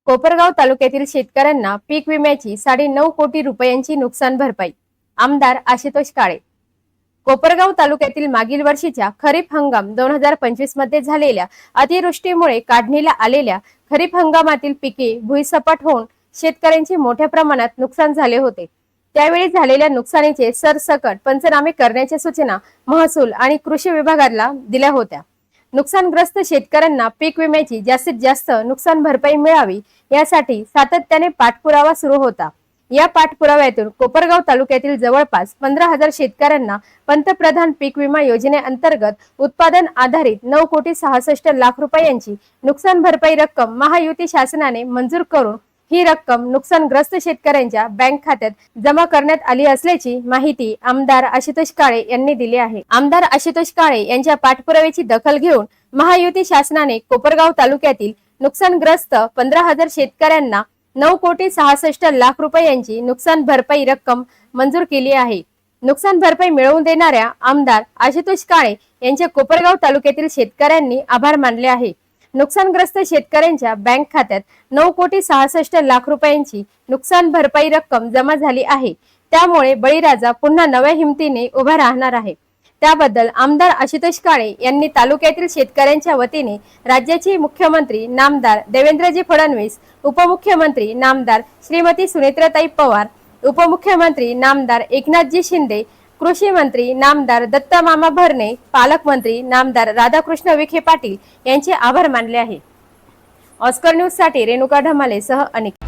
कोपरगाव तालुक्यातील शेतकऱ्यांना पीक विम्याची 9.5 कोटी रुपयांची नुकसान भरपाई। आमदार आशुतोष काळे। कोपरगाव तालुक्यातील मागील वर्षीच्या खरीप हंगाम 2025 मध्ये झालेल्या अतिवृष्टीमुळे काढणीला आलेल्या खरीप हंगामातील पिके भुईसपाट होऊन शेतकऱ्यांचे मोठ्या प्रमाणात नुकसान झाले होते। त्यावेळी झालेल्या नुकसानीचे सरसकट पंचनामे करण्याच्या सूचना महसूल आणि कृषी विभागाला दिल्या होत्या। नुकसानग्रस्त शेतकऱ्यांना पीक विम्याची जास्तीत जास्त नुकसान भरपाई मिळावी यासाठी सातत्याने पाठपुरावा सुरू होता। या पाठपुराव्यातून कोपरगाव तालुक्यातील जवळपास 15,000 शेतकऱ्यांना पंतप्रधान पीक विमा योजनेअंतर्गत उत्पादन आधारित 9,66,00,000 रुपयांची नुकसान भरपाई रक्कम महायुती शासनाने मंजूर करून ही रक्कम नुकसानग्रस्त शेतकऱ्यांच्या बँक खात्यात जमा करण्यात आली असल्याची माहिती आमदार आशुतोष काळे यांनी दिली आहे। आमदार आशुतोष काळे यांच्या पाठपुराव्याची दखल घेऊन महायुती शासनाने कोपरगाव तालुक्यातील नुकसानग्रस्त 15,000 शेतकऱ्यांना 9,66,00,000 रुपयांची नुकसान भरपाई रक्कम मंजूर केली आहे। नुकसान भरपाई मिळवून देणाऱ्या आमदार आशुतोष काळे यांच्या कोपरगाव तालुक्यातील शेतकऱ्यांनी आभार मानले आहे। नुकसानग्रस्त शेतकऱ्यांच्या बँक खात्यात 9,66,00,000 रुपयांची नुकसान भरपाई रक्कम जमा झाली आहे। त्यामुळे बळीराजा पुन्हा नव्या हिमतीने उभा राहणार आहे। त्याबद्दल आमदार आशुतोष काळे यांनी तालुक्यातील शेतकऱ्यांच्या वतीने राज्याचे मुख्यमंत्री नामदार देवेंद्रजी फडणवीस, उपमुख्यमंत्री नामदार श्रीमती सुनेत्राताई पवार, उपमुख्यमंत्री नामदार एकनाथजी शिंदे, कृषी मंत्री नामदार दत्ता मामा भरणे, पालकमंत्री नामदार राधाकृष्ण विखे पाटील यांचे आभार मानले आहे। ऑस्कर न्यूज साठी रेणुका ढमाले सह अनिक।